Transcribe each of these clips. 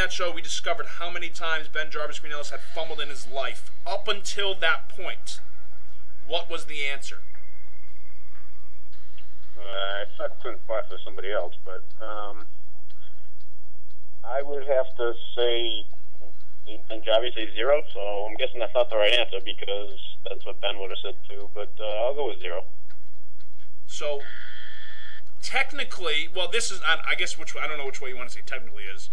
that show, we discovered how many times Ben Jarvis Green Ellis had fumbled in his life. Up until that point, what was the answer? I couldn't apply for somebody else, but I would have to say, and Jarvis say 0, so I'm guessing that's not the right answer because that's what Ben would have said too, but I'll go with 0. So, technically, well, this is, I guess, I don't know which way you want to say technically is.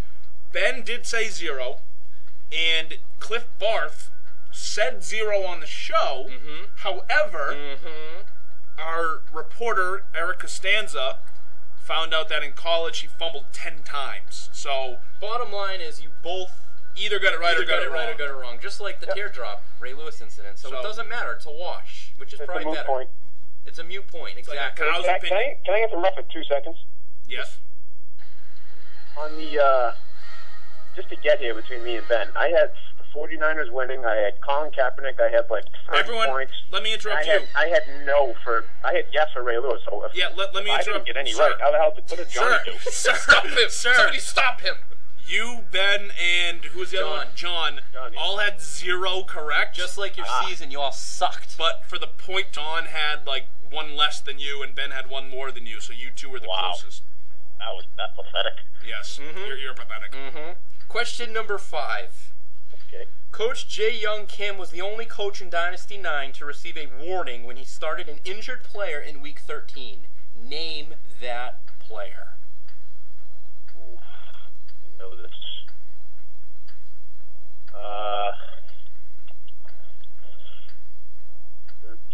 Ben did say 0, and Cliff Barth said 0 on the show. Mm-hmm. However, our reporter, Eric Costanza, found out that in college he fumbled 10 times. So, bottom line is you both either got it right or got it wrong. Just like the teardrop Ray Lewis incident. So it doesn't matter. It's a wash, which is probably better. Point. It's a mute point, exactly. Like can I answer rough for 2 seconds? Yes. On the, just to get here between me and Ben, I had the 49ers winning. I had Colin Kaepernick. I had like 30 points. Let me interrupt you. I had yes for Ray Lewis. So if, let me interrupt. I didn't get any right. How the hell what did Johnny do? Sir, stop him. Somebody stop him. You, Ben, and who was the other one? John. All had 0 correct. Just like your season, you all sucked. But for the point, John had like 1 less than you, and Ben had 1 more than you. So you two were the closest. That's pathetic. Yes, you're pathetic. Question number 5. Okay. Coach Jae Young Kim was the only coach in Dynasty 9 to receive a warning when he started an injured player in Week 13. Name that player. Know this.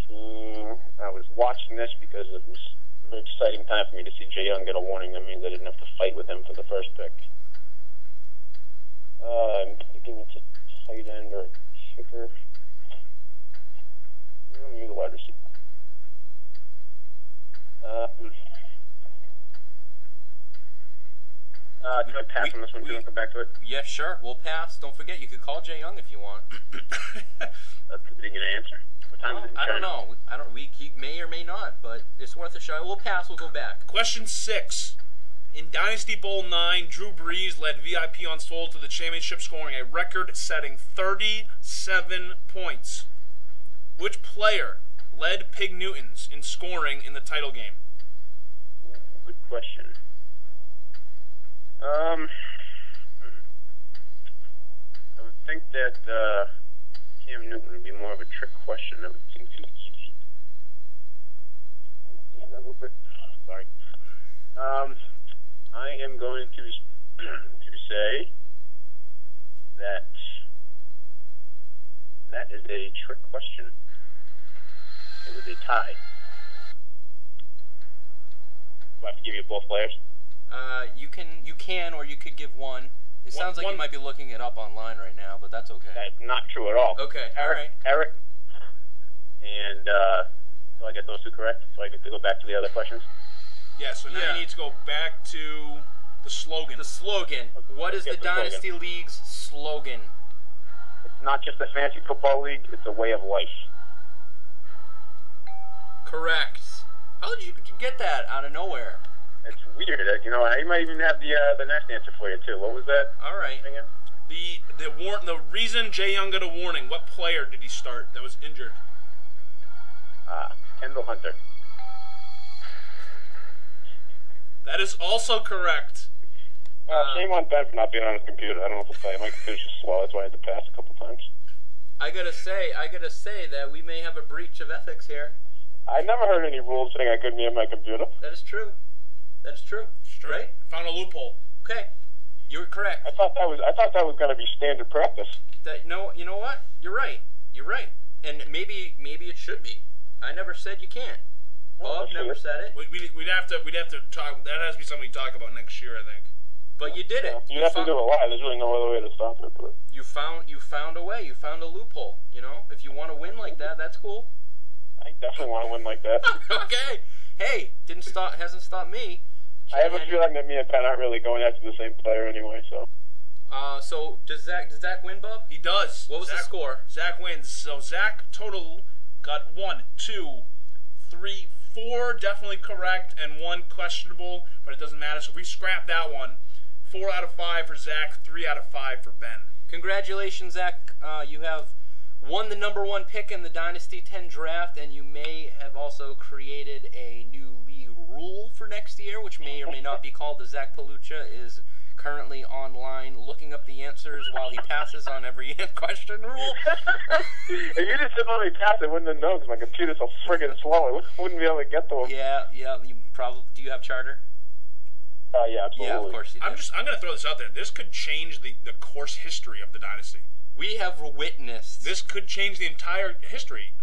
13. I was watching this because it was a very exciting time for me to see Jay Young get a warning. That means I didn't have to fight with him for the first pick. I'm thinking it's a tight end or a kicker. Maybe the wide receiver. Can I pass on this one too and come back to it? Yeah, sure. We'll pass. Don't forget, you could call Jay Young if you want. That's a big answer. What time is it? I don't know. He may or may not, but it's worth a shot. We'll pass. We'll go back. Question 6. In Dynasty Bowl 9, Drew Brees led VIP on Soul to the championship, scoring a record-setting 37 points. Which player led Pig Newtons in scoring in the title game? Good question. I would think that Cam Newton would be more of a trick question. That would seem too easy. Sorry. I am going to say that is a trick question. It was a tie. Do I have to give you both players? You can, or you could give one. It sounds like you might be looking it up online right now, but that's okay. That's not true at all. Okay, all right. Eric, and so I get those 2 correct, so I get to go back to the other questions? Yeah, so now you need to go back to the slogan. The slogan. What is the Dynasty League's slogan? It's not just a fantasy football league, it's a way of life. Correct. How did you get that out of nowhere? It's weird. I might even have the next answer for you too. What was that? All right. Again? The reason Jay Young got a warning. What player did he start that was injured? Kendall Hunter. That is also correct. Shame on Ben for not being on his computer. I don't know what to say. My computer's just slow. That's why I had to pass a couple times. I gotta say that we may have a breach of ethics here. I never heard any rules saying I couldn't be on my computer. That is true. That is true. Right? Found a loophole. Okay, you were correct. I thought that was going to be standard practice. You know what? You're right. You're right. And maybe it should be. I never said you can't. Bob never said it. We'd have to talk. That has to be something we talk about next year, I think. But you did it. You have to do it live. There's really no other way to stop it. But you found a way. You found a loophole. If you want to win like that, that's cool. I definitely want to win like that. Okay. Hey, hasn't stopped me. I have a feeling that me and Pat aren't really going after the same player anyway. So. So does Zach win, Bub? He does. What was the score? Zach wins. So Zach total got 1, 2, 3, 4 definitely correct and 1 questionable, but it doesn't matter. So if we scrap that one, 4 out of 5 for Zach, 3 out of 5 for Ben. Congratulations, Zach. You have won the number 1 pick in the Dynasty 10 draft, and you may have also created a new league rule for next year, which may or may not be called the Zach Palucha is currently online looking up the answers while he passes on every question rule. If you just simply let me pass, I wouldn't have known because my computer's so friggin' slow. I wouldn't be able to get to them. Yeah. You probably do. You have Charter? Yeah, absolutely. Yeah, of course you do. I'm going to throw this out there. This could change the course history of the Dynasty. We have witnessed. This could change the entire history.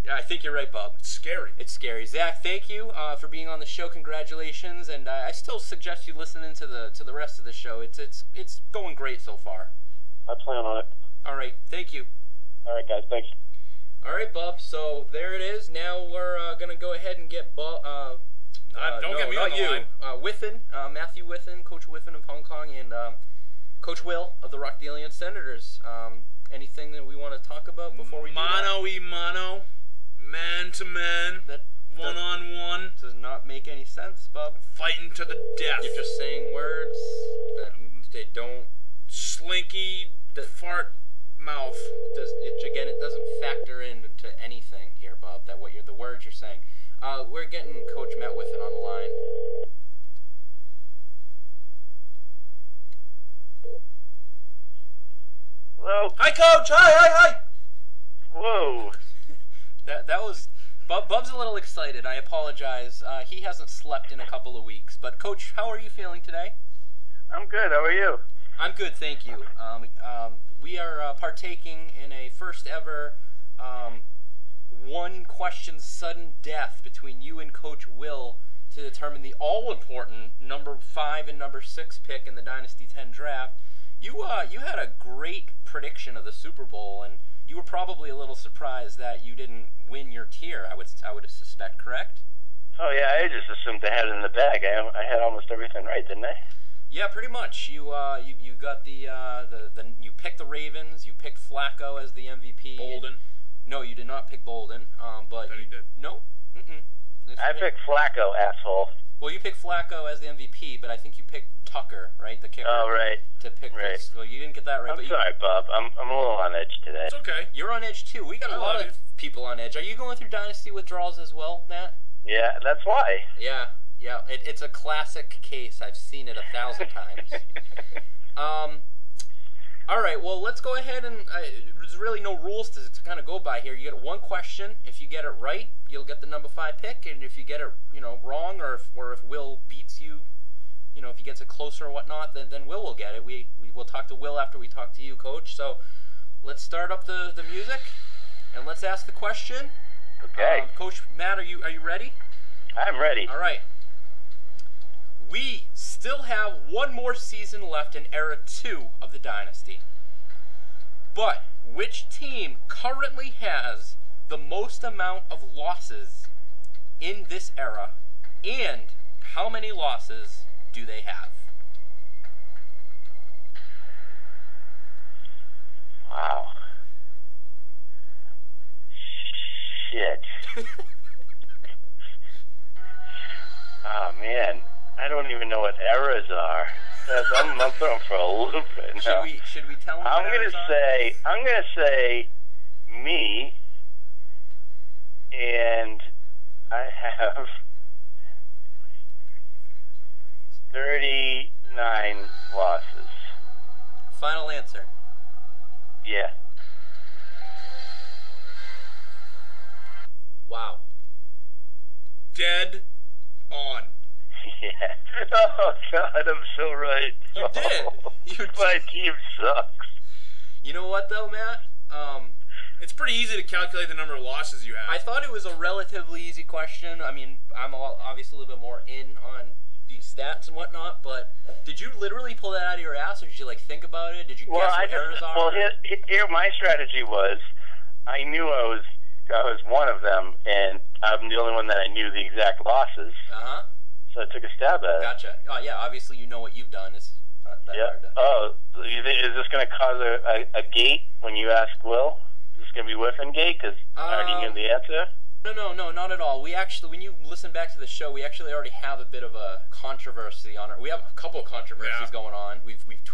Yeah, I think you're right, Bob. It's scary. It's scary. Zach, thank you for being on the show. Congratulations, and I still suggest you listen into the rest of the show. It's going great so far. I plan on it. All right, thank you. All right, guys, thanks. All right, Bob. So there it is. Now we're gonna go ahead and get Bob. Don't get me on the line. Whiffen, Matthew Whiffen, Coach Whiffen of Hong Kong, and Coach Will of the Rockdalian Senators. Anything that we want to talk about before we Mano, man-to-man, one-on-one. Does not make any sense, Bob. Fighting to the death. You're just saying words that they don't... Slinky, fart mouth. It doesn't factor into anything here, Bob, the words you're saying. We're getting Coach Matt Whiffen on the line. Hello? Hi, Coach! Hi! Whoa. That was... Bub's a little excited. I apologize. He hasn't slept in a couple of weeks. But, Coach, how are you feeling today? I'm good. How are you? I'm good, thank you. We are partaking in a first ever one-question sudden death between you and Coach Will to determine the all-important number 5 and number 6 pick in the Dynasty 10 draft. You had a great prediction of the Super Bowl, and you were probably a little surprised that you didn't win your tier. I would suspect, correct? Oh yeah, I just assumed I had it in the bag. I had almost everything right, didn't I? Yeah, pretty much. You got you picked the Ravens. You picked Flacco as the MVP. Bolden. No, you did not pick Bolden. But you did. No. I picked Flacco, asshole. Well, you picked Flacco as the MVP, but I think you picked Tucker, right, the kicker. Oh, right. To pick this. Well, you didn't get that right. I'm sorry, Bob. I'm a little on edge today. It's okay. You're on edge too. We got a lot of people on edge. Are you going through Dynasty withdrawals as well, Matt? Yeah, that's why. Yeah. It's a classic case. I've seen it 1,000 times. All right. Well, let's go ahead and there's really no rules to kind of go by here. You get one question. If you get it right, you'll get the number 5 pick, and if you get it wrong, or if Will beats you, if he gets it closer or whatnot, then Will get it. We'll talk to Will after we talk to you, Coach. So let's start up the music, and let's ask the question. Okay. Coach Matt, are you ready? I'm ready. All right. We still have one more season left in Era 2 of the Dynasty. But which team currently has the most amount of losses in this era, and how many losses do they have? Wow. Shit. Oh, man. I don't even know what eras are. I'm thrown for a loop right now. Should we tell them? I'm gonna say me, and I have 39 losses. Final answer. Yeah. Wow. Dead on. Yeah. Oh, God, I'm so right. You did. My team sucks. You know what, though, Matt? It's pretty easy to calculate the number of losses you have. I thought it was a relatively easy question. I mean, I'm obviously a little bit more in on these stats and whatnot, but did you literally pull that out of your ass, or did you, think about it? Did you guess what errors are? Well, here my strategy was, I knew I was one of them, and I'm the only one that I knew the exact losses. Uh-huh. So I took a stab at it. Gotcha. Oh, yeah, obviously you know what you've done. It's not that hard to... Oh, is this going to cause a gate when you ask Will? Is this going to be Whiffen gate? Because I already knew the answer. No, not at all. We actually, when you listen back to the show, we actually already have a bit of a controversy on it. We have a couple of controversies going on. We've